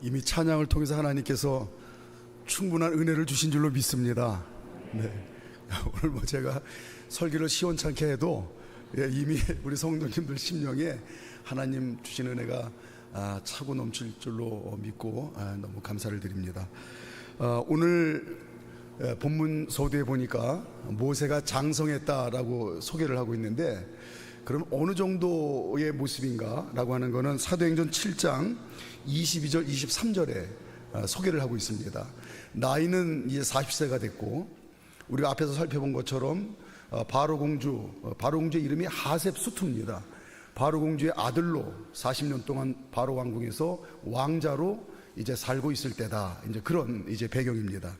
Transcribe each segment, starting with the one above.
이미 찬양을 통해서 하나님께서 충분한 은혜를 주신 줄로 믿습니다. 네. 오늘 뭐 제가 설교를 시원찮게 해도 이미 우리 성도님들 심령에 하나님 주신 은혜가 차고 넘칠 줄로 믿고 너무 감사를 드립니다. 오늘 본문 서두에 보니까 모세가 장성했다라고 소개를 하고 있는데, 그럼 어느 정도의 모습인가 라고 하는 것은 사도행전 7장 22절 23절에 소개를 하고 있습니다. 나이는 이제 40세가 됐고, 우리가 앞에서 살펴본 것처럼 바로 공주의 이름이 하셉수투입니다. 바로 공주의 아들로 40년 동안 바로 왕궁에서 왕자로 이제 살고 있을 때다. 이제 그런 이제 배경입니다.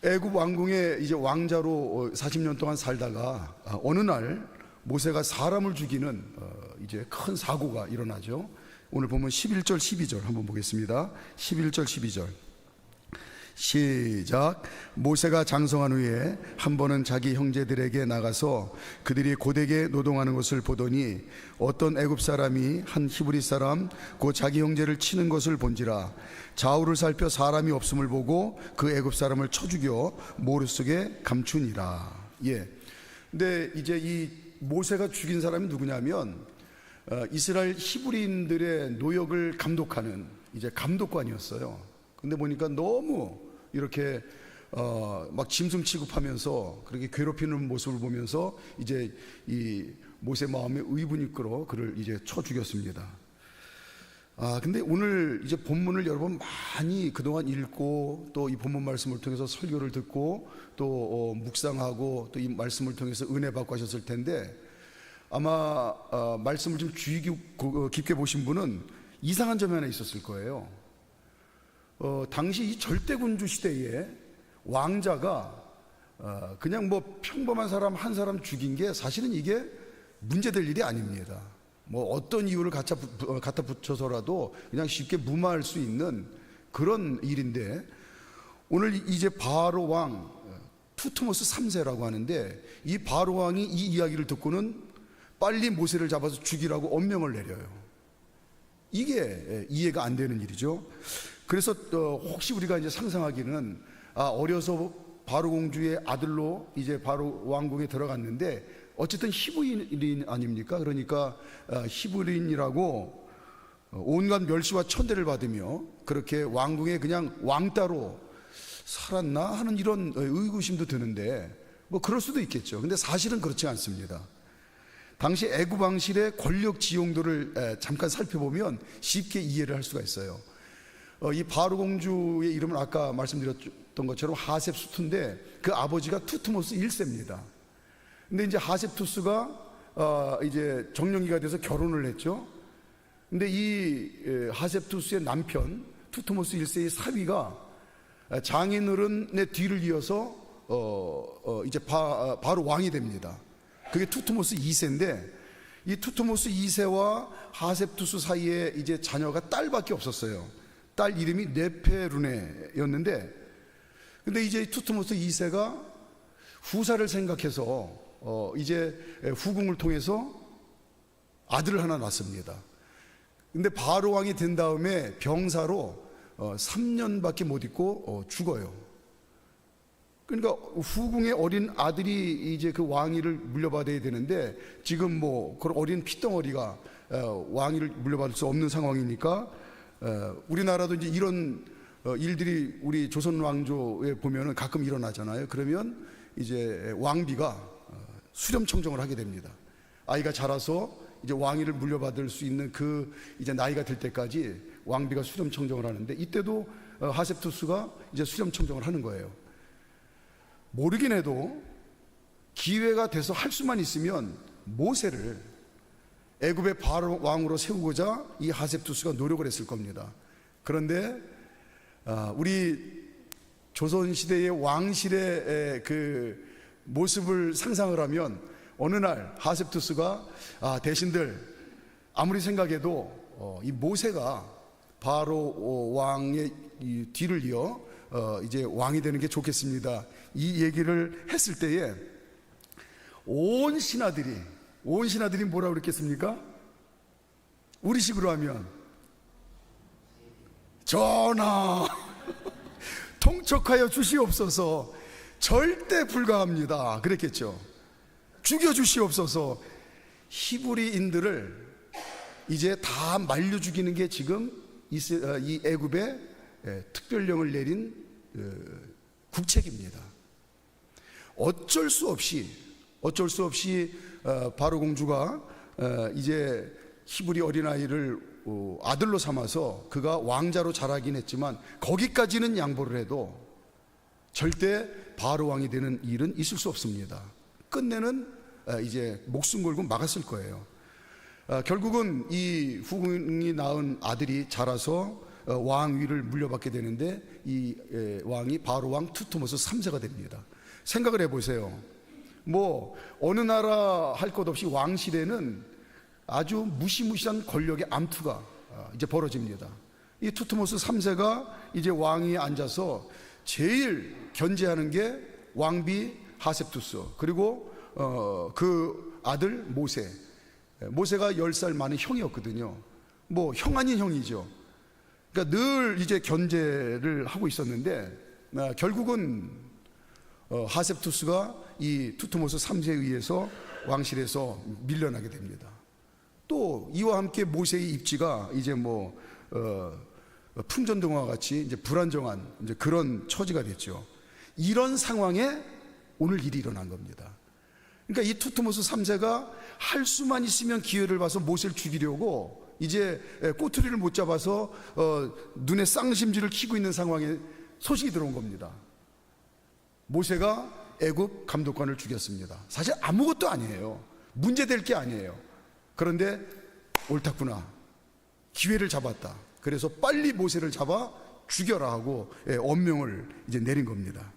애굽 왕궁에 이제 왕자로 40년 동안 살다가 어느 날 모세가 사람을 죽이는 이제 큰 사고가 일어나죠. 오늘 보면 11절 12절 한번 보겠습니다. 11절 12절 시작. 모세가 장성한 후에 한 번은 자기 형제들에게 나가서 그들이 고되게 노동하는 것을 보더니 어떤 애굽 사람이 한 히브리 사람 곧 자기 형제를 치는 것을 본지라. 좌우를 살펴 사람이 없음을 보고 그 애굽 사람을 쳐 죽여 모래 속에 감추니라. 예. 근데 이제 이 모세가 죽인 사람이 누구냐면 이스라엘 히브리인들의 노역을 감독하는 이제 감독관이었어요. 근데 보니까 너무 이렇게 막 짐승 취급하면서 그렇게 괴롭히는 모습을 보면서 이제 이 모세 마음에 의분이 끌어 그를 이제 쳐 죽였습니다. 근데 오늘 이제 본문을 여러분 많이 그동안 읽고 또 이 본문 말씀을 통해서 설교를 듣고 또 묵상하고 또 이 말씀을 통해서 은혜 받고 하셨을 텐데, 아마 말씀을 좀 주의 깊게 보신 분은 이상한 점이 하나 있었을 거예요. 당시 이 절대군주 시대에 왕자가 그냥 뭐 평범한 사람 한 사람 죽인 게 사실은 이게 문제될 일이 아닙니다. 뭐 어떤 이유를 갖다 붙여서라도 그냥 쉽게 무마할 수 있는 그런 일인데, 오늘 이제 바로 왕 투트모스 3세라고 하는데, 이 바로 왕이 이 이야기를 듣고는 빨리 모세를 잡아서 죽이라고 엄명을 내려요. 이게 이해가 안 되는 일이죠. 그래서 혹시 우리가 이제 상상하기는 어려서 바로 공주의 아들로 이제 바로 왕궁에 들어갔는데 어쨌든 히브리인 아닙니까? 그러니까 히브리인이라고 온갖 멸시와 천대를 받으며 그렇게 왕궁에 그냥 왕따로 살았나 하는 이런 의구심도 드는데, 뭐 그럴 수도 있겠죠. 근데 사실은 그렇지 않습니다. 당시 애굽 왕실의 권력 지용도를 잠깐 살펴보면 쉽게 이해를 할 수가 있어요. 이 바로 공주의 이름은 아까 말씀드렸던 것처럼 하셉수투인데 그 아버지가 투트모스 1세입니다. 근데 이제 하셉투스가 이제 정령이가 돼서 결혼을 했죠. 근데 이 하셉투스의 남편 투트모스 1세의 사위가 장인어른의 뒤를 이어서 이제 바로 왕이 됩니다. 그게 투트모스 2세인데, 이 투트모스 2세와 하셉투스 사이에 이제 자녀가 딸밖에 없었어요. 딸 이름이 네페루네였는데, 근데 이제 투트모스 2세가 후사를 생각해서 이제 후궁을 통해서 아들을 하나 낳습니다. 근데 바로 왕이 된 다음에 병사로 3년밖에 못 있고 죽어요. 그러니까 후궁의 어린 아들이 이제 그 왕위를 물려받아야 되는데, 지금 뭐 그런 어린 피덩어리가 왕위를 물려받을 수 없는 상황이니까, 우리나라도 이제 이런 일들이 우리 조선 왕조에 보면은 가끔 일어나잖아요. 그러면 이제 왕비가 수렴 청정을 하게 됩니다. 아이가 자라서 이제 왕위를 물려받을 수 있는 그 이제 나이가 될 때까지 왕비가 수렴 청정을 하는데, 이때도 하셉투스가 이제 수렴 청정을 하는 거예요. 모르긴 해도 기회가 돼서 할 수만 있으면 모세를 애굽의 바로 왕으로 세우고자 이 하셉투스가 노력을 했을 겁니다. 그런데 우리 조선시대의 왕실의 그 모습을 상상을 하면 어느 날 하셉투스가 대신들 아무리 생각해도 이 모세가 바로 왕의 이 뒤를 이어 이제 왕이 되는 게 좋겠습니다, 이 얘기를 했을 때에 온 신하들이 뭐라고 그랬겠습니까? 우리식으로 하면 전하 통촉하여 주시옵소서. 절대 불가합니다 그랬겠죠. 죽여 주시옵소서. 히브리인들을 이제 다 말려 죽이는 게 지금 이 애굽에 특별령을 내린 국책입니다. 어쩔 수 없이 바로 공주가 이제 히브리 어린아이를 아들로 삼아서 그가 왕자로 자라긴 했지만 거기까지는 양보를 해도 절대 바로 왕이 되는 일은 있을 수 없습니다. 끝내는 이제 목숨 걸고 막았을 거예요. 결국은 이 후궁이 낳은 아들이 자라서 왕위를 물려받게 되는데 이 왕이 바로 왕 투트모스 3세가 됩니다. 생각을 해보세요. 뭐 어느 나라 할 것 없이 왕실에는 아주 무시무시한 권력의 암투가 이제 벌어집니다. 이 투트모스 3세가 이제 왕위에 앉아서 제일 견제하는 게 왕비 하셉투스, 그리고 그 아들 모세가 10살 많은 형이었거든요. 뭐 형 아닌 형이죠. 그러니까 늘 이제 견제를 하고 있었는데 결국은 하셉투스가 이 투트모스 3세에 의해서 왕실에서 밀려나게 됩니다. 또 이와 함께 모세의 입지가 이제 뭐 풍전등화와 같이 이제 불안정한 이제 그런 처지가 됐죠. 이런 상황에 오늘 일이 일어난 겁니다. 그러니까 이 투트모스 3세가 할 수만 있으면 기회를 봐서 모세를 죽이려고 이제 꼬투리를 못 잡아서 눈에 쌍심지를 키고 있는 상황에 소식이 들어온 겁니다. 모세가 애굽 감독관을 죽였습니다. 사실 아무것도 아니에요. 문제될 게 아니에요. 그런데 옳았구나, 기회를 잡았다. 그래서 빨리 모세를 잡아 죽여라 하고 엄명을 이제 내린 겁니다.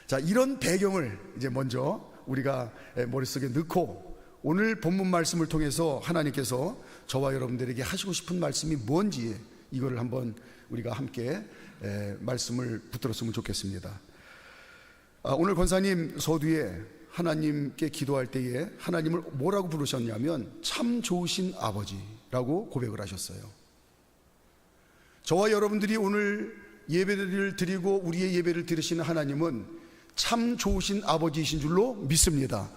자, 이런 배경을 이제 먼저 우리가 머릿속에 넣고 오늘 본문 말씀을 통해서 하나님께서 저와 여러분들에게 하시고 싶은 말씀이 뭔지 이거를 한번 우리가 함께 말씀을 붙들었으면 좋겠습니다. 오늘 권사님 서두에 하나님께 기도할 때에 하나님을 뭐라고 부르셨냐면 참 좋으신 아버지라고 고백을 하셨어요. 저와 여러분들이 오늘 예배를 드리고 우리의 예배를 들으시는 하나님은 참 좋으신 아버지이신 줄로 믿습니다.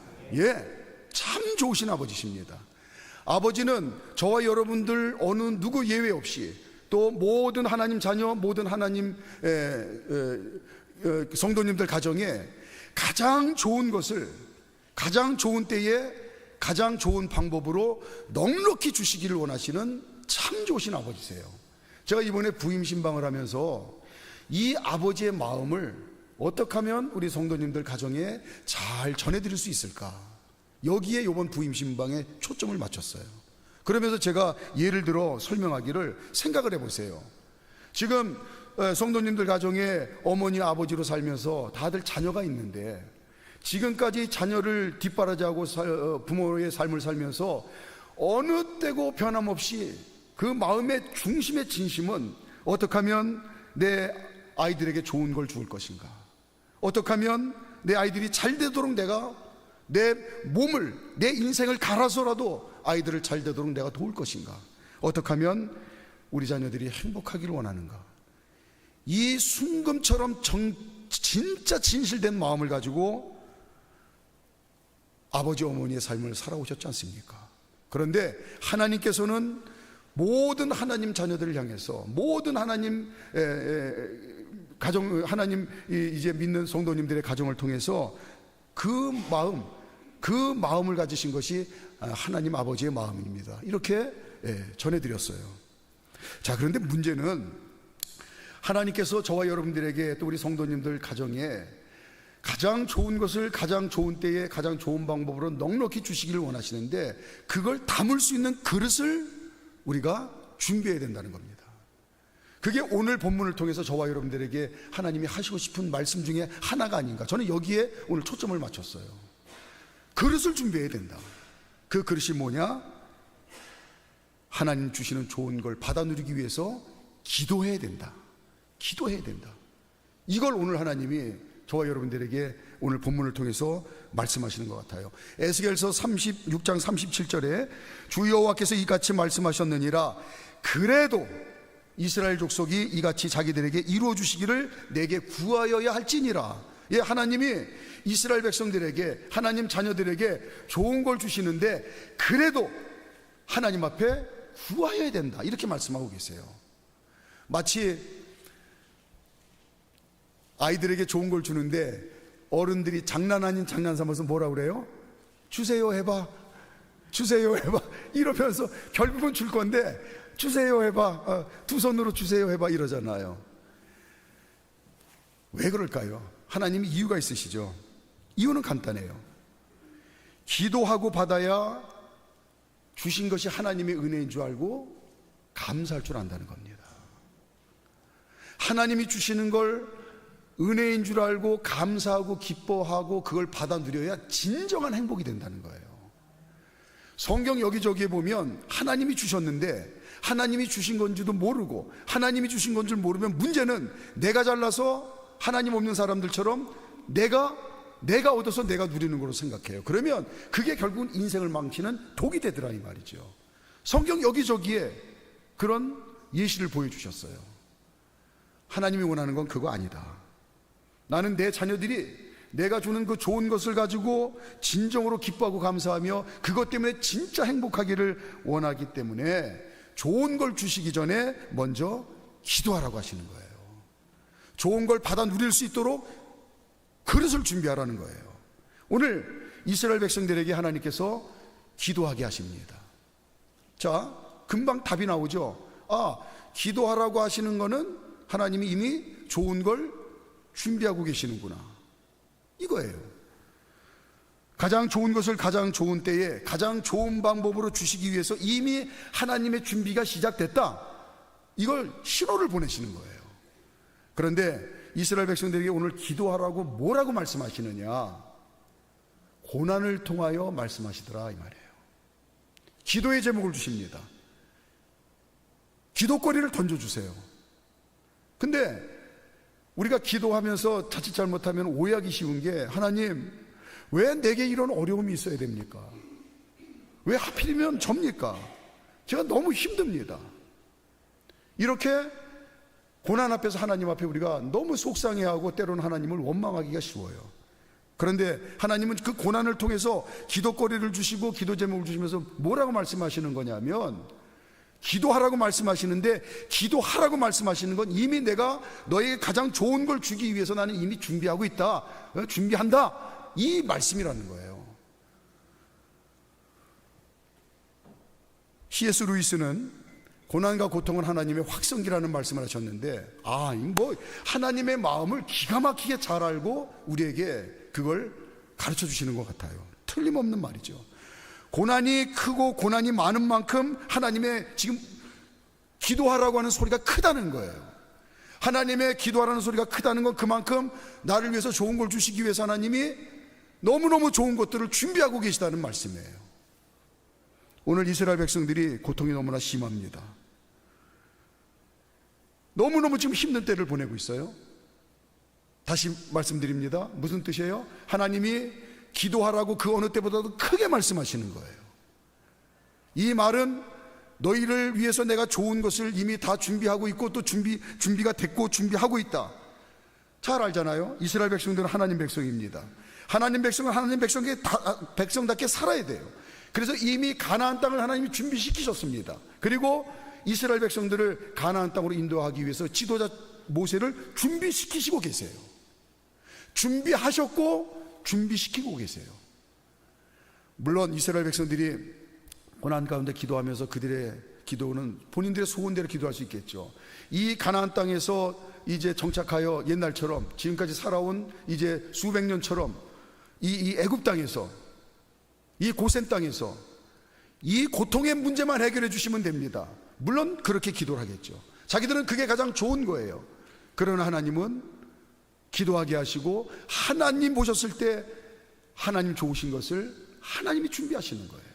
참 좋으신 아버지십니다. 아버지는 저와 여러분들 어느 누구 예외 없이 또 모든 하나님 자녀, 모든 하나님 성도님들 가정에 가장 좋은 것을 가장 좋은 때에 가장 좋은 방법으로 넉넉히 주시기를 원하시는 참 좋으신 아버지세요. 제가 이번에 부임 신방을 하면서 이 아버지의 마음을 어떻게 하면 우리 성도님들 가정에 잘 전해드릴 수 있을까, 여기에 이번 부임 신방에 초점을 맞췄어요. 그러면서 제가 예를 들어 설명하기를 생각을 해보세요. 지금 성도님들 가정에 어머니 아버지로 살면서 다들 자녀가 있는데 지금까지 자녀를 뒷바라지하고 부모의 삶을 살면서 어느 때고 변함없이 그 마음의 중심의 진심은 어떻게 하면 내 아이들에게 좋은 걸 줄 것인가, 어떻게 하면 내 아이들이 잘 되도록 내가 내 몸을, 내 인생을 갈아서라도 아이들을 잘 되도록 내가 도울 것인가, 어떻게 하면 우리 자녀들이 행복하기를 원하는가, 이 순금처럼 진짜 진실된 마음을 가지고 아버지 어머니의 삶을 살아오셨지 않습니까? 그런데 하나님께서는 모든 하나님 자녀들을 향해서, 모든 하나님 가정, 하나님 이제 믿는 성도님들의 가정을 통해서 그 마음을 가지신 것이 하나님 아버지의 마음입니다. 이렇게 전해드렸어요. 자, 그런데 문제는 하나님께서 저와 여러분들에게 또 우리 성도님들 가정에 가장 좋은 것을 가장 좋은 때에 가장 좋은 방법으로 넉넉히 주시기를 원하시는데 그걸 담을 수 있는 그릇을 우리가 준비해야 된다는 겁니다. 그게 오늘 본문을 통해서 저와 여러분들에게 하나님이 하시고 싶은 말씀 중에 하나가 아닌가, 저는 여기에 오늘 초점을 맞췄어요. 그릇을 준비해야 된다. 그 그릇이 뭐냐? 하나님 주시는 좋은 걸 받아 누리기 위해서 기도해야 된다. 기도해야 된다. 이걸 오늘 하나님이 저와 여러분들에게 오늘 본문을 통해서 말씀하시는 것 같아요. 에스겔서 36장 37절에 주 여호와께서 이같이 말씀하셨느니라. 그래도 이스라엘 족속이 이같이 자기들에게 이루어 주시기를 내게 구하여야 할지니라. 예, 하나님이 이스라엘 백성들에게, 하나님 자녀들에게 좋은 걸 주시는데 그래도 하나님 앞에 구하여야 된다, 이렇게 말씀하고 계세요. 마치 아이들에게 좋은 걸 주는데 어른들이 장난 아닌 장난 삼아서 뭐라 그래요? 주세요 해봐, 주세요 해봐, 이러면서 결국은 줄 건데 주세요 해봐, 두 손으로 주세요 해봐 이러잖아요. 왜 그럴까요? 하나님이 이유가 있으시죠. 이유는 간단해요. 기도하고 받아야 주신 것이 하나님의 은혜인 줄 알고 감사할 줄 안다는 겁니다. 하나님이 주시는 걸 은혜인 줄 알고 감사하고 기뻐하고 그걸 받아 누려야 진정한 행복이 된다는 거예요. 성경 여기저기에 보면 하나님이 주셨는데 하나님이 주신 건지도 모르고 하나님이 주신 건 줄 모르면, 문제는 내가 잘나서 하나님 없는 사람들처럼 내가 얻어서 내가 누리는 걸로 생각해요. 그러면 그게 결국은 인생을 망치는 독이 되더라 이 말이죠. 성경 여기저기에 그런 예시를 보여주셨어요. 하나님이 원하는 건 그거 아니다. 나는 내 자녀들이 내가 주는 그 좋은 것을 가지고 진정으로 기뻐하고 감사하며 그것 때문에 진짜 행복하기를 원하기 때문에 좋은 걸 주시기 전에 먼저 기도하라고 하시는 거예요. 좋은 걸 받아 누릴 수 있도록 그릇을 준비하라는 거예요. 오늘 이스라엘 백성들에게 하나님께서 기도하게 하십니다. 자, 금방 답이 나오죠. 기도하라고 하시는 거는 하나님이 이미 좋은 걸 준비하고 계시는구나, 이거예요. 가장 좋은 것을 가장 좋은 때에 가장 좋은 방법으로 주시기 위해서 이미 하나님의 준비가 시작됐다, 이걸 신호를 보내시는 거예요. 그런데 이스라엘 백성들에게 오늘 기도하라고 뭐라고 말씀하시느냐? 고난을 통하여 말씀하시더라 이 말이에요. 기도의 제목을 주십니다. 기도거리를 던져주세요. 근데 우리가 기도하면서 자칫 잘못하면 오해하기 쉬운 게, 하나님 왜 내게 이런 어려움이 있어야 됩니까? 왜 하필이면 접니까? 제가 너무 힘듭니다. 이렇게 고난 앞에서 하나님 앞에 우리가 너무 속상해하고 때로는 하나님을 원망하기가 쉬워요. 그런데 하나님은 그 고난을 통해서 기도거리를 주시고 기도 제목을 주시면서 뭐라고 말씀하시는 거냐면, 기도하라고 말씀하시는데 기도하라고 말씀하시는 건 이미 내가 너에게 가장 좋은 걸 주기 위해서 나는 이미 준비하고 있다, 준비한다, 이 말씀이라는 거예요. C.S. 루이스는 고난과 고통은 하나님의 확성기라는 말씀을 하셨는데, 하나님의 마음을 기가 막히게 잘 알고 우리에게 그걸 가르쳐 주시는 것 같아요. 틀림없는 말이죠. 고난이 크고 고난이 많은 만큼 하나님의 지금 기도하라고 하는 소리가 크다는 거예요. 하나님의 기도하라는 소리가 크다는 건 그만큼 나를 위해서 좋은 걸 주시기 위해서 하나님이 너무너무 좋은 것들을 준비하고 계시다는 말씀이에요. 오늘 이스라엘 백성들이 고통이 너무나 심합니다. 너무너무 지금 힘든 때를 보내고 있어요. 다시 말씀드립니다. 무슨 뜻이에요? 하나님이 기도하라고 그 어느 때보다도 크게 말씀하시는 거예요. 이 말은 너희를 위해서 내가 좋은 것을 이미 다 준비하고 있고 또 준비가 됐고 준비하고 있다. 잘 알잖아요. 이스라엘 백성들은 하나님 백성입니다. 하나님 백성은 하나님 백성답게 살아야 돼요. 그래서 이미 가나안 땅을 하나님이 준비시키셨습니다. 그리고 이스라엘 백성들을 가나안 땅으로 인도하기 위해서 지도자 모세를 준비시키시고 계세요. 준비하셨고 준비시키고 계세요. 물론 이스라엘 백성들이 고난 가운데 기도하면서 그들의 기도는 본인들의 소원대로 기도할 수 있겠죠. 이 가나안 땅에서 이제 정착하여 옛날처럼 지금까지 살아온 이제 수백 년처럼 이 애굽 땅에서, 이 고센 땅에서 이 고통의 문제만 해결해 주시면 됩니다. 물론 그렇게 기도를 하겠죠. 자기들은 그게 가장 좋은 거예요. 그러나 하나님은 기도하게 하시고 하나님 보셨을 때 하나님 좋으신 것을 하나님이 준비하시는 거예요.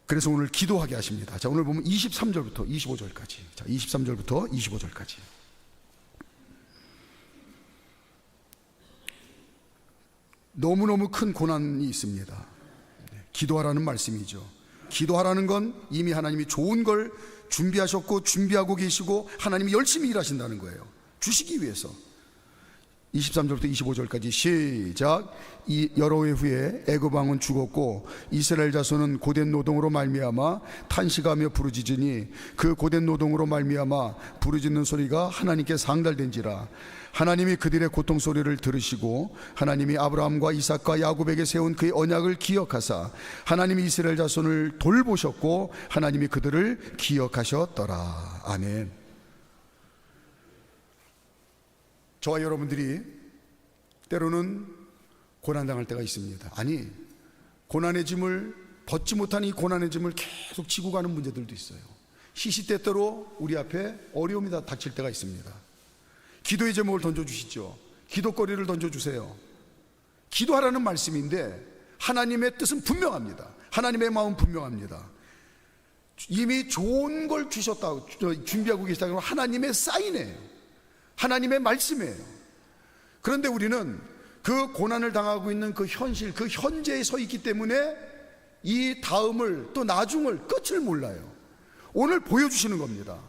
그래서 오늘 기도하게 하십니다. 자, 오늘 보면 23절부터 25절까지. 자, 23절부터 25절까지. 너무너무 큰 고난이 있습니다. 기도하라는 말씀이죠. 기도하라는 건 이미 하나님이 좋은 걸 준비하셨고 준비하고 계시고 하나님이 열심히 일하신다는 거예요. 주시기 위해서. 23절부터 25절까지 시작. 이 여러 해 후에 애굽 왕은 죽었고 이스라엘 자손은 고된 노동으로 말미암아 탄식하며 부르짖으니 그 고된 노동으로 말미암아 부르짖는 소리가 하나님께 상달된지라. 하나님이 그들의 고통 소리를 들으시고 하나님이 아브라함과 이삭과 야곱에게 세운 그의 언약을 기억하사 하나님이 이스라엘 자손을 돌보셨고 하나님이 그들을 기억하셨더라. 아멘. 저와 여러분들이 때로는 고난당할 때가 있습니다. 아니, 고난의 짐을 벗지 못한 이 고난의 짐을 계속 지고 가는 문제들도 있어요. 시시때때로 우리 앞에 어려움이 다 닥칠 때가 있습니다. 기도의 제목을 던져주시죠. 기도거리를 던져주세요. 기도하라는 말씀인데 하나님의 뜻은 분명합니다. 하나님의 마음은 분명합니다. 이미 좋은 걸 주셨다고 준비하고 계시다고 하나님의 사인이에요. 하나님의 말씀이에요. 그런데 우리는 그 고난을 당하고 있는 그 현실, 그 현재에 서 있기 때문에 이 다음을 또 나중을 끝을 몰라요. 오늘 보여주시는 겁니다.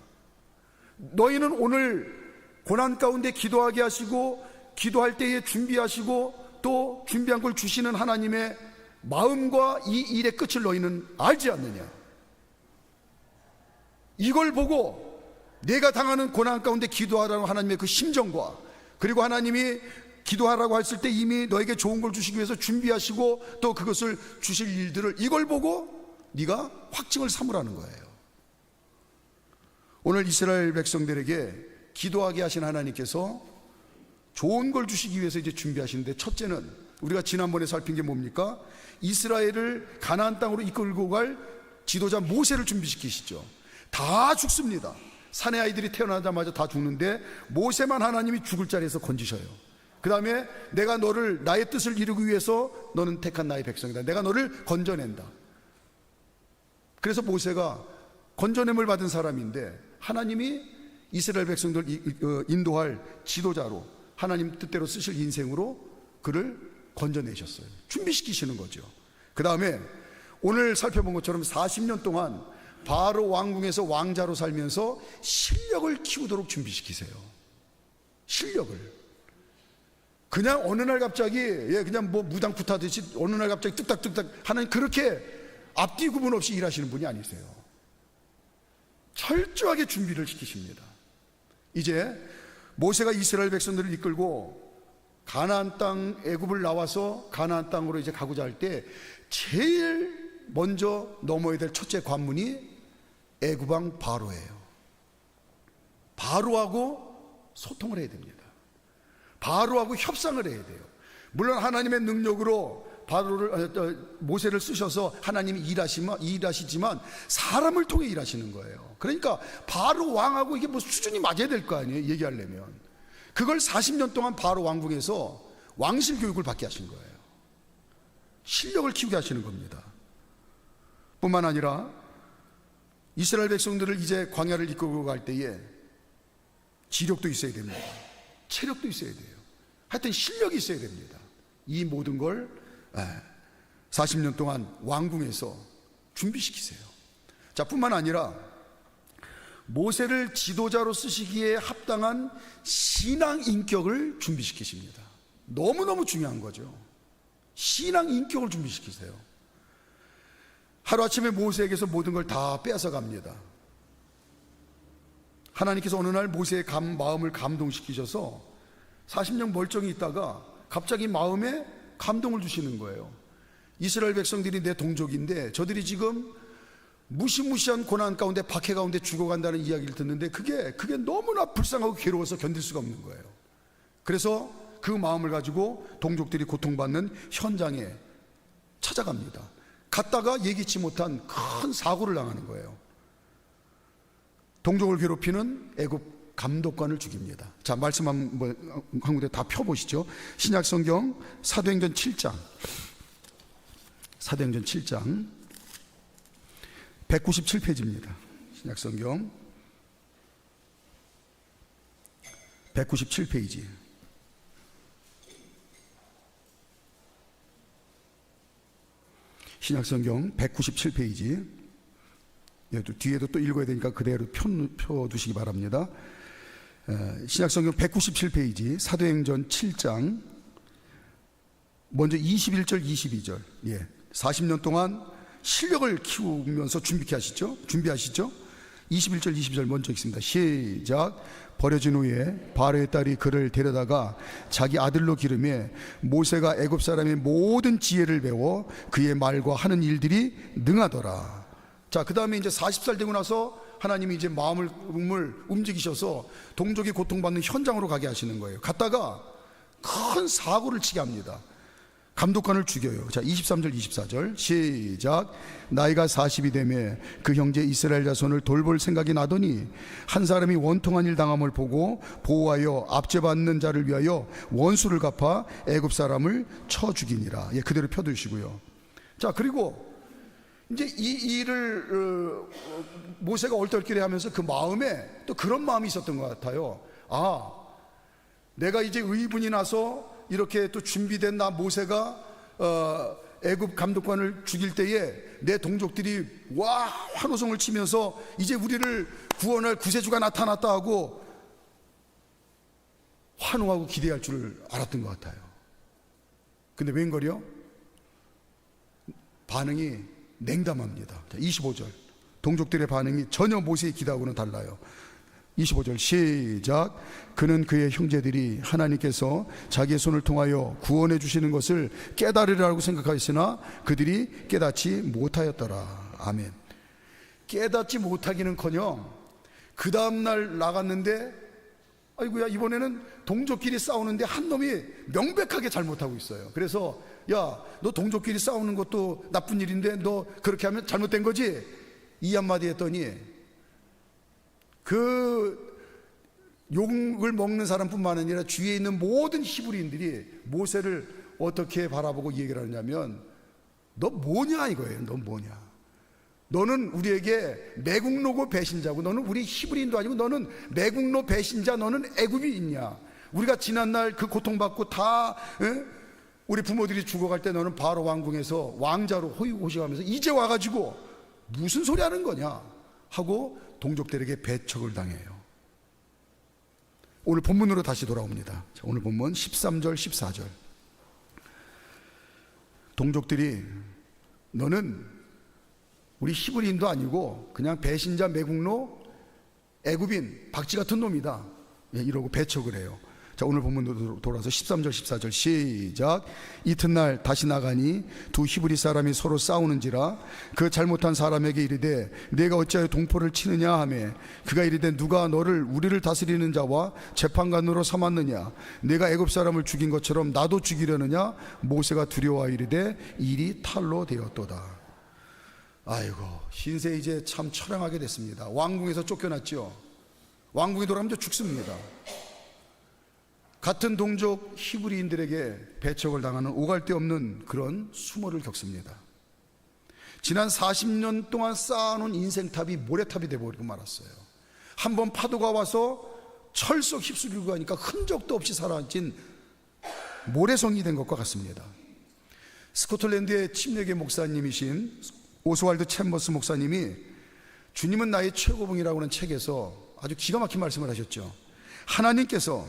너희는 오늘 고난 가운데 기도하게 하시고 기도할 때에 준비하시고 또 준비한 걸 주시는 하나님의 마음과 이 일의 끝을 너희는 알지 않느냐. 이걸 보고 내가 당하는 고난 가운데 기도하라는 하나님의 그 심정과 그리고 하나님이 기도하라고 했을 때 이미 너에게 좋은 걸 주시기 위해서 준비하시고 또 그것을 주실 일들을 이걸 보고 네가 확증을 삼으라는 거예요. 오늘 이스라엘 백성들에게 기도하게 하신 하나님께서 좋은 걸 주시기 위해서 이제 준비하시는데, 첫째는 우리가 지난번에 살핀 게 뭡니까? 이스라엘을 가나안 땅으로 이끌고 갈 지도자 모세를 준비시키시죠. 다 죽습니다. 사내 아이들이 태어나자마자 다 죽는데 모세만 하나님이 죽을 자리에서 건지셔요. 그 다음에 내가 너를 나의 뜻을 이루기 위해서 너는 택한 나의 백성이다. 내가 너를 건져낸다. 그래서 모세가 건져냄을 받은 사람인데 하나님이 이스라엘 백성들 인도할 지도자로 하나님 뜻대로 쓰실 인생으로 그를 건져내셨어요. 준비시키시는 거죠. 그 다음에 오늘 살펴본 것처럼 40년 동안 바로 왕궁에서 왕자로 살면서 실력을 키우도록 준비시키세요. 실력을. 그냥 어느 날 갑자기 그냥 뭐 무당풋하듯이 어느 날 갑자기 뚝딱뚝딱 하는 그렇게 앞뒤 구분 없이 일하시는 분이 아니세요. 철저하게 준비를 시키십니다. 이제 모세가 이스라엘 백성들을 이끌고 가나안 땅 애굽을 나와서 가나안 땅으로 이제 가고자 할 때 제일 먼저 넘어야 될 첫째 관문이 애굽 왕 바로예요. 바로하고 소통을 해야 됩니다. 바로하고 협상을 해야 돼요. 물론 하나님의 능력으로 모세를 쓰셔서 하나님이 일하시지만 사람을 통해 일하시는 거예요. 그러니까 바로 왕하고 이게 뭐 수준이 맞아야 될 거 아니에요, 얘기하려면. 그걸 40년 동안 바로 왕궁에서 왕실 교육을 받게 하신 거예요. 실력을 키우게 하시는 겁니다. 뿐만 아니라 이스라엘 백성들을 이제 광야를 이끌고 갈 때에 지력도 있어야 됩니다. 체력도 있어야 돼요. 하여튼 실력이 있어야 됩니다. 이 모든 걸 40년 동안 왕궁에서 준비시키세요. 자, 뿐만 아니라 모세를 지도자로 쓰시기에 합당한 신앙 인격을 준비시키십니다. 너무너무 중요한 거죠. 신앙 인격을 준비시키세요. 하루아침에 모세에게서 모든 걸 다 빼앗아 갑니다. 하나님께서 어느 날 모세의 마음을 감동시키셔서 40년 멀쩡히 있다가 갑자기 마음에 감동을 주시는 거예요. 이스라엘 백성들이 내 동족인데 저들이 지금 무시무시한 고난 가운데 박해 가운데 죽어간다는 이야기를 듣는데 그게 너무나 불쌍하고 괴로워서 견딜 수가 없는 거예요. 그래서 그 마음을 가지고 동족들이 고통받는 현장에 찾아갑니다. 갔다가 예기치 못한 큰 사고를 당하는 거예요. 동족을 괴롭히는 애굽 감독관을 죽입니다. 자, 말씀 한 군데 다 펴보시죠. 신약성경 사도행전 7장 197페이지입니다. 신약성경 197페이지. 신약성경 197페이지. 뒤에도 또 읽어야 되니까 그대로 펴 두시기 바랍니다. 신약성경 197페이지 사도행전 7장 먼저 21절 22절. 40년 동안 실력을 키우면서 준비하시죠? 21절 22절 먼저 읽습니다. 시작. 버려진 후에 바로의 딸이 그를 데려다가 자기 아들로 기름해 모세가 애굽 사람의 모든 지혜를 배워 그의 말과 하는 일들이 능하더라. 자, 그 다음에 이제 40살 되고 나서 하나님이 이제 마음을 움직이셔서 동족이 고통받는 현장으로 가게 하시는 거예요. 갔다가 큰 사고를 치게 합니다. 감독관을 죽여요. 자, 23절 24절 시작. 나이가 40이 되매 그 형제 이스라엘 자손을 돌볼 생각이 나더니 한 사람이 원통한 일 당함을 보고 보호하여 압제받는 자를 위하여 원수를 갚아 애굽 사람을 쳐 죽이니라. 그대로 펴두시고요. 자, 그리고 이제 이 일을 모세가 얼떨결에 하면서 그 마음에 또 그런 마음이 있었던 것 같아요. 아, 내가 이제 의분이 나서 이렇게 또 준비된 나 모세가 애굽 감독관을 죽일 때에 내 동족들이 와 환호성을 치면서 이제 우리를 구원할 구세주가 나타났다 하고 환호하고 기대할 줄 알았던 것 같아요. 근데 웬걸요? 반응이 냉담합니다. 25절 동족들의 반응이 전혀 모세의 기대하고는 달라요. 25절 시작. 그는 그의 형제들이 하나님께서 자기의 손을 통하여 구원해 주시는 것을 깨달으리라고 생각하였으나 그들이 깨닫지 못하였더라. 아멘. 깨닫지 못하기는커녕 그 다음날 나갔는데 아이고야, 이번에는 동족끼리 싸우는데 한 놈이 명백하게 잘못하고 있어요. 그래서 야, 너 동족끼리 싸우는 것도 나쁜 일인데 너 그렇게 하면 잘못된 거지? 이 한마디 했더니 그 욕을 먹는 사람뿐만 아니라 주위에 있는 모든 히브리인들이 모세를 어떻게 바라보고 얘기를 하냐면 너 뭐냐 이거예요. 너 뭐냐, 너는 우리에게 매국노고 배신자고, 너는 우리 히브리인도 아니고 너는 매국노 배신자, 너는 애굽이 있냐? 우리가 지난날 그 고통받고 다 우리 부모들이 죽어갈 때 너는 바로 왕궁에서 왕자로 호의호식하면서 이제 와가지고 무슨 소리 하는 거냐 하고 동족들에게 배척을 당해요. 오늘 본문으로 다시 돌아옵니다. 오늘 본문 13절 14절. 동족들이 너는 우리 히브리인도 아니고 그냥 배신자, 매국노, 애굽인, 박쥐 같은 놈이다, 이러고 배척을 해요. 자, 오늘 본문으로 돌아서 13절 14절 시작. 이튿날 다시 나가니 두 히브리 사람이 서로 싸우는지라 그 잘못한 사람에게 이르되 내가 어찌하여 동포를 치느냐 하매 그가 이르되 누가 너를 우리를 다스리는 자와 재판관으로 삼았느냐? 내가 애굽 사람을 죽인 것처럼 나도 죽이려느냐? 모세가 두려워 이르되 일이 탈로 되었도다. 아이고, 신세 이제 참 처량하게 됐습니다. 왕궁에서 쫓겨났죠. 왕궁에 돌아가면 죽습니다. 같은 동족 히브리인들에게 배척을 당하는 오갈 데 없는 그런 수모를 겪습니다. 지난 40년 동안 쌓아놓은 인생탑이 모래탑이 되어버리고 말았어요. 한번 파도가 와서 철썩 휩쓸리고 가니까 흔적도 없이 사라진 모래성이 된 것과 같습니다. 스코틀랜드의 침례교 목사님이신 오스왈드 챔버스 목사님이 주님은 나의 최고봉이라고 하는 책에서 아주 기가 막힌 말씀을 하셨죠. 하나님께서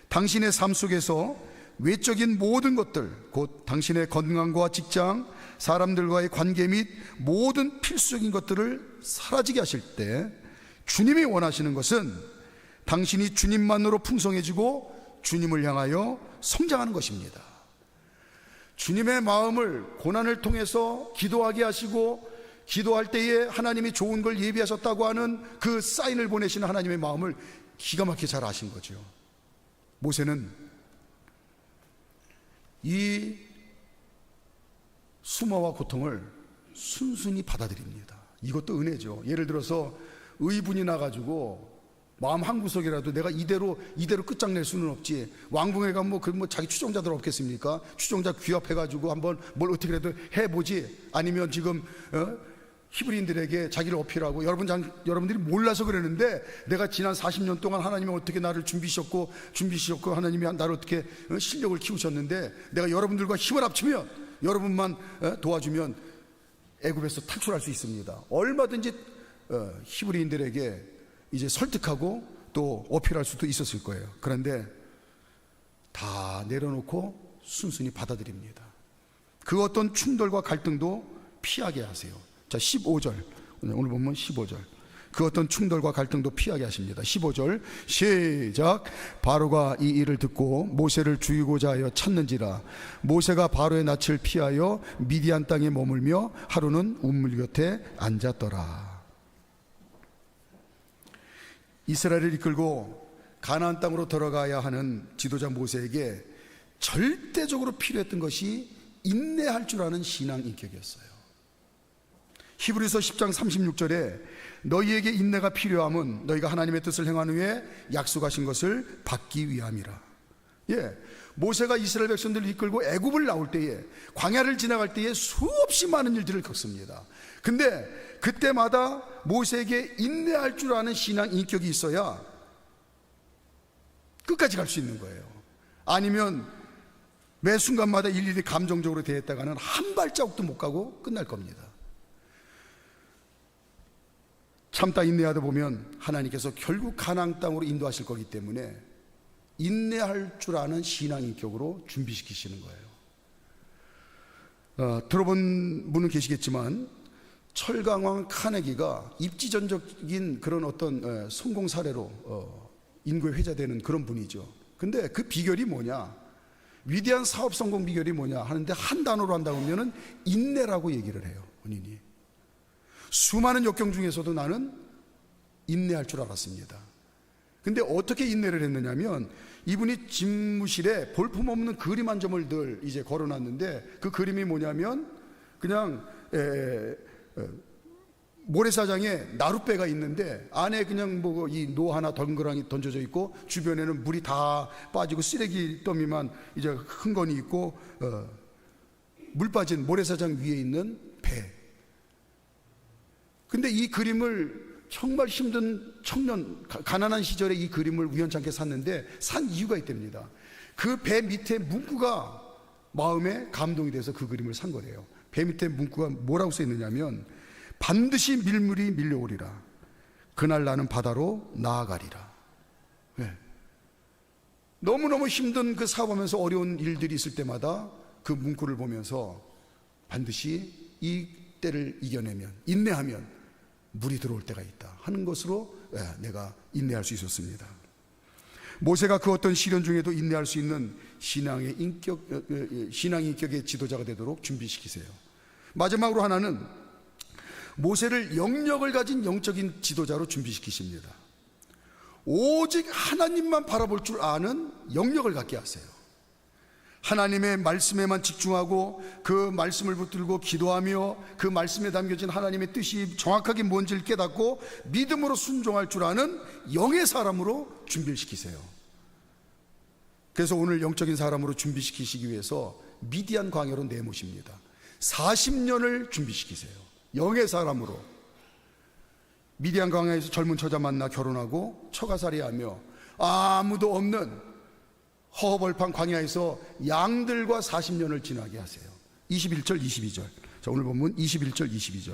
당신의 삶 속에서 외적인 모든 것들, 곧 당신의 건강과 직장, 사람들과의 관계 및 모든 필수적인 것들을 사라지게 하실 때 주님이 원하시는 것은 당신이 주님만으로 풍성해지고 주님을 향하여 성장하는 것입니다. 주님의 마음을 고난을 통해서 기도하게 하시고 기도할 때에 하나님이 좋은 걸 예비하셨다고 하는 그 사인을 보내시는 하나님의 마음을 기가 막히게 잘 아신 거죠. 모세는 이 수모와 고통을 순순히 받아들입니다. 이것도 은혜죠. 예를 들어서 의분이 나가지고 마음 한구석이라도 내가 이대로 끝장낼 수는 없지. 왕궁에 가면 뭐 자기 추종자들 없겠습니까? 추종자 귀합해가지고 한번 뭘 어떻게라도 해보지. 아니면 지금 히브리인들에게 자기를 어필하고 여러분들이 몰라서 그러는데 내가 지난 40년 동안 하나님이 어떻게 나를 준비시켰고 하나님이 나를 어떻게 실력을 키우셨는데 내가 여러분들과 힘을 합치면 여러분만 도와주면 애굽에서 탈출할 수 있습니다. 얼마든지 히브리인들에게 이제 설득하고 또 어필할 수도 있었을 거예요. 그런데 다 내려놓고 순순히 받아들입니다. 그 어떤 충돌과 갈등도 피하게 하세요. 자, 15절, 오늘 보면 15절, 그 어떤 충돌과 갈등도 피하게 하십니다. 15절 시작. 바로가 이 일을 듣고 모세를 죽이고자 하여 찾는지라. 모세가 바로의 낯을 피하여 미디안 땅에 머물며 하루는 우물 곁에 앉았더라. 이스라엘을 이끌고 가나안 땅으로 들어가야 하는 지도자 모세에게 절대적으로 필요했던 것이 인내할 줄 아는 신앙 인격이었어요. 히브리서 10장 36절에 너희에게 인내가 필요함은 너희가 하나님의 뜻을 행한 후에 약속하신 것을 받기 위함이라. 모세가 이스라엘 백성들을 이끌고 애굽을 나올 때에, 광야를 지나갈 때에 수없이 많은 일들을 겪습니다. 근데 그때마다 모세에게 인내할 줄 아는 신앙 인격이 있어야 끝까지 갈 수 있는 거예요. 아니면 매 순간마다 일일이 감정적으로 대했다가는 한 발자국도 못 가고 끝날 겁니다. 참다 인내하다 보면 하나님께서 결국 가나안 땅으로 인도하실 거기 때문에 인내할 줄 아는 신앙 인격으로 준비시키시는 거예요. 들어본 분은 계시겠지만 철강왕 카네기가 입지전적인 그런 어떤 성공 사례로 인구에 회자되는 그런 분이죠. 근데 그 비결이 뭐냐, 위대한 사업 성공 비결이 뭐냐 하는데 한 단어로 한다고 하면은 인내라고 얘기를 해요. 본인이 수많은 역경 중에서도 나는 인내할 줄 알았습니다. 근데 어떻게 인내를 했느냐면, 이분이 집무실에 볼품없는 그림 한 점을 늘 이제 걸어놨는데, 그 그림이 뭐냐면 그냥 모래사장에 나룻배가 있는데 안에 그냥 뭐 이 노 하나 덩그러니 던져져 있고 주변에는 물이 다 빠지고 쓰레기 더미만 이제 흥건히 있고 물 빠진 모래사장 위에 있는 배. 근데 이 그림을 정말 힘든 청년, 가난한 시절에 이 그림을 우연찮게 샀는데 산 이유가 있답니다. 그 배 밑에 문구가 마음에 감동이 돼서 그 그림을 산 거래요. 배 밑에 문구가 뭐라고 써 있느냐면, 반드시 밀물이 밀려오리라. 그날 나는 바다로 나아가리라. 너무너무 힘든 그 사업하면서 어려운 일들이 있을 때마다 그 문구를 보면서 반드시 이 때를 이겨내면, 인내하면 물이 들어올 때가 있다 하는 것으로 내가 인내할 수 있었습니다. 모세가 그 어떤 시련 중에도 인내할 수 있는 신앙의 인격의 지도자가 되도록 준비시키세요. 마지막으로 하나는 모세를 영역을 가진 영적인 지도자로 준비시키십니다. 오직 하나님만 바라볼 줄 아는 영역을 갖게 하세요. 하나님의 말씀에만 집중하고 그 말씀을 붙들고 기도하며 그 말씀에 담겨진 하나님의 뜻이 정확하게 뭔지를 깨닫고 믿음으로 순종할 줄 아는 영의 사람으로 준비시키세요. 그래서 오늘 영적인 사람으로 준비시키시기 위해서 미디안 광야로 내모십니다. 40년을 준비시키세요. 영의 사람으로. 미디안 광야에서 젊은 처자 만나 결혼하고 처가살이하며 아무도 없는 허허벌판 광야에서 양들과 40년을 지나게 하세요. 21절 22절. 자, 오늘 보면 21절 22절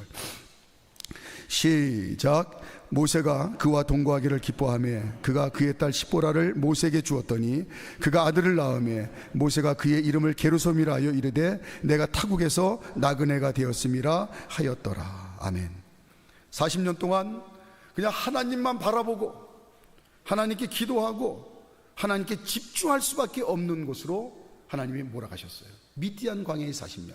시작. 모세가 그와 동거하기를 기뻐하며 그가 그의 딸 시보라를 모세에게 주었더니 그가 아들을 낳으며 모세가 그의 이름을 게르솜이라 하여 이르되 내가 타국에서 나그네가 되었음이라 하였더라. 아멘. 40년 동안 그냥 하나님만 바라보고 하나님께 기도하고 하나님께 집중할 수밖에 없는 곳으로 하나님이 몰아가셨어요. 미디안 광야의 40년.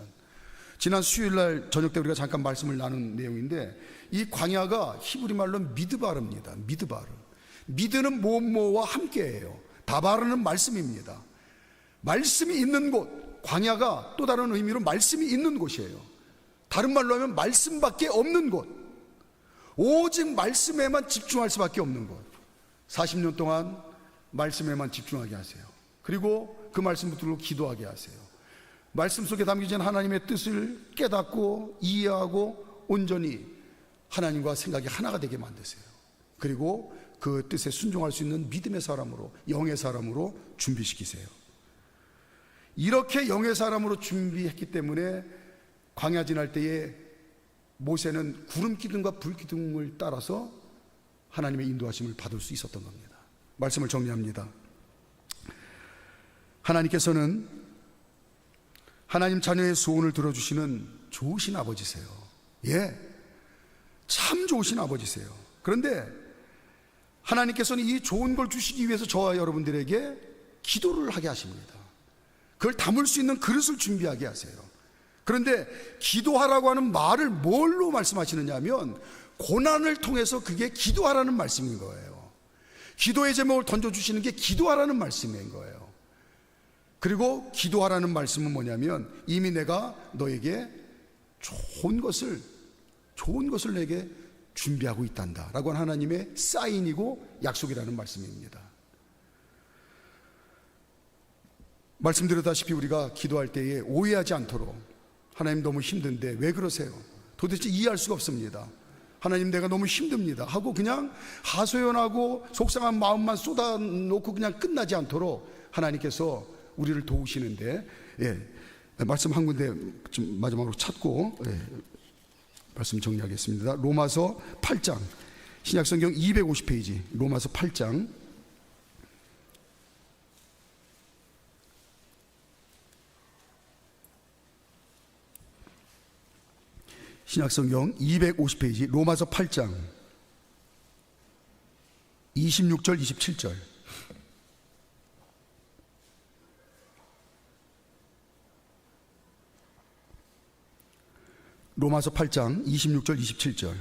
지난 수요일날 저녁 때 우리가 잠깐 말씀을 나눈 내용인데, 이 광야가 히브리 말로 미드바르입니다. 미드바르. 미드는 뭐뭐와 함께해요. 다바르는 말씀입니다. 말씀이 있는 곳, 광야가 또 다른 의미로 말씀이 있는 곳이에요. 다른 말로 하면 말씀밖에 없는 곳, 오직 말씀에만 집중할 수밖에 없는 곳. 40년 동안 말씀에만 집중하게 하세요. 그리고 그 말씀 붙들고 기도하게 하세요. 말씀 속에 담겨진 하나님의 뜻을 깨닫고 이해하고 온전히 하나님과 생각이 하나가 되게 만드세요. 그리고 그 뜻에 순종할 수 있는 믿음의 사람으로, 영의 사람으로 준비시키세요. 이렇게 영의 사람으로 준비했기 때문에 광야 지날 때에 모세는 구름 기둥과 불 기둥을 따라서 하나님의 인도하심을 받을 수 있었던 겁니다. 말씀을 정리합니다. 하나님께서는 하나님 자녀의 소원을 들어주시는 좋으신 아버지세요. 예, 참 좋으신 아버지세요. 그런데 하나님께서는 이 좋은 걸 주시기 위해서 저와 여러분들에게 기도를 하게 하십니다. 그걸 담을 수 있는 그릇을 준비하게 하세요. 그런데 기도하라고 하는 말을 뭘로 말씀하시느냐 하면 고난을 통해서 그게 기도하라는 말씀인 거예요. 기도의 제목을 던져주시는 게 기도하라는 말씀인 거예요. 그리고 기도하라는 말씀은 뭐냐면 이미 내가 너에게 좋은 것을 내게 준비하고 있단다 라고 하는 하나님의 사인이고 약속이라는 말씀입니다. 말씀드렸다시피 우리가 기도할 때에 오해하지 않도록 하나님 너무 힘든데 왜 그러세요? 도대체 이해할 수가 없습니다. 하나님 내가 너무 힘듭니다 하고 그냥 하소연하고 속상한 마음만 쏟아놓고 그냥 끝나지 않도록 하나님께서 우리를 도우시는데, 말씀 한 군데 좀 마지막으로 찾고 말씀 정리하겠습니다. 로마서 8장, 신약성경 250페이지, 로마서 8장 신약성경 250페이지 로마서 8장 26절 27절. 로마서 8장 26절 27절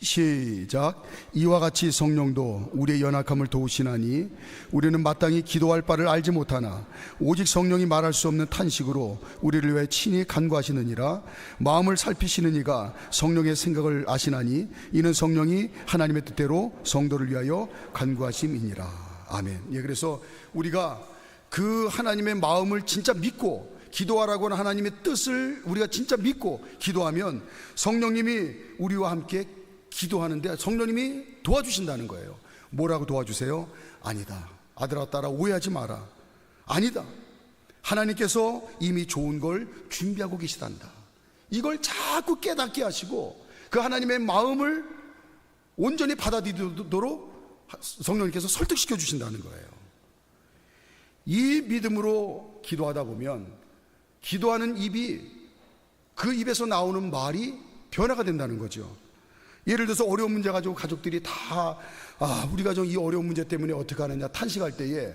시작. 이와 같이 성령도 우리의 연약함을 도우시나니 우리는 마땅히 기도할 바를 알지 못하나 오직 성령이 말할 수 없는 탄식으로 우리를 위해 친히 간구하시느니라. 마음을 살피시는 이가 성령의 생각을 아시나니 이는 성령이 하나님의 뜻대로 성도를 위하여 간구하심이니라. 아멘. 그래서 우리가 그 하나님의 마음을 진짜 믿고 기도하라고 하는 하나님의 뜻을 우리가 진짜 믿고 기도하면 성령님이 우리와 함께 기도하는데 성령님이 도와주신다는 거예요. 뭐라고 도와주세요? 아니다, 아들아 딸아 오해하지 마라. 아니다, 하나님께서 이미 좋은 걸 준비하고 계시단다. 이걸 자꾸 깨닫게 하시고 그 하나님의 마음을 온전히 받아들이도록 성령님께서 설득시켜 주신다는 거예요. 이 믿음으로 기도하다 보면 기도하는 입이, 그 입에서 나오는 말이 변화가 된다는 거죠. 예를 들어서 어려운 문제 가지고 가족들이 다 우리 가정 이 어려운 문제 때문에 어떻게 하느냐 탄식할 때에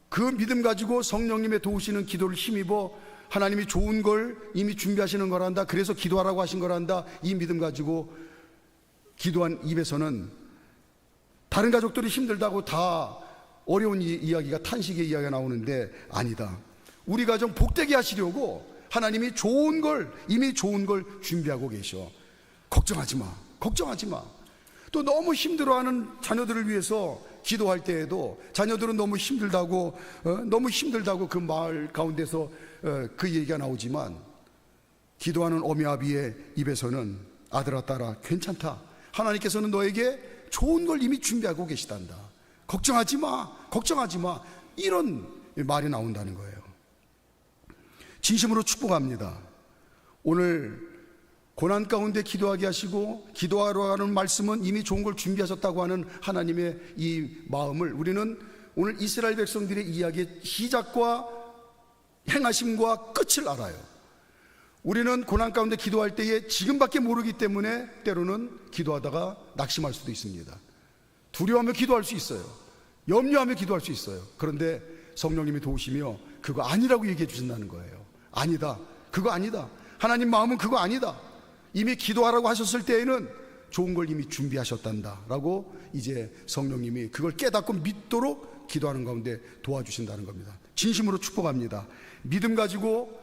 그 믿음 가지고 성령님의 도우시는 기도를 힘입어 하나님이 좋은 걸 이미 준비하시는 거란다, 그래서 기도하라고 하신 거란다, 이 믿음 가지고 기도한 입에서는 다른 가족들이 힘들다고 다 어려운 이야기가, 탄식의 이야기가 나오는데 아니다, 우리 가정 복되게 하시려고 하나님이 좋은 걸, 이미 좋은 걸 준비하고 계셔. 걱정하지 마, 걱정하지 마. 또 너무 힘들어하는 자녀들을 위해서 기도할 때에도 자녀들은 너무 힘들다고 그 마을 가운데서 그 얘기가 나오지만 기도하는 어미 아비의 입에서는 아들아 딸아 괜찮다, 하나님께서는 너에게 좋은 걸 이미 준비하고 계시단다, 걱정하지 마, 걱정하지 마, 이런 말이 나온다는 거예요. 진심으로 축복합니다. 오늘 고난 가운데 기도하게 하시고 기도하러 하는 말씀은 이미 좋은 걸 준비하셨다고 하는 하나님의 이 마음을 우리는 오늘 이스라엘 백성들의 이야기의 시작과 행하심과 끝을 알아요. 우리는 고난 가운데 기도할 때에 지금밖에 모르기 때문에 때로는 기도하다가 낙심할 수도 있습니다. 두려워하며 기도할 수 있어요. 염려하며 기도할 수 있어요. 그런데 성령님이 도우시며 그거 아니라고 얘기해 주신다는 거예요. 아니다, 그거 아니다, 하나님 마음은 그거 아니다, 이미 기도하라고 하셨을 때에는 좋은 걸 이미 준비하셨단다 라고 이제 성령님이 그걸 깨닫고 믿도록 기도하는 가운데 도와주신다는 겁니다. 진심으로 축복합니다. 믿음 가지고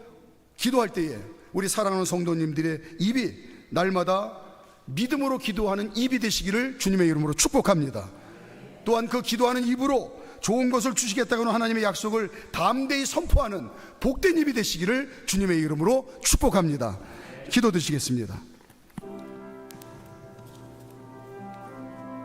기도할 때에 우리 사랑하는 성도님들의 입이 날마다 믿음으로 기도하는 입이 되시기를 주님의 이름으로 축복합니다. 또한 그 기도하는 입으로 좋은 것을 주시겠다고는 하나님의 약속을 담대히 선포하는 복된 입이 되시기를 주님의 이름으로 축복합니다. 기도 드시겠습니다.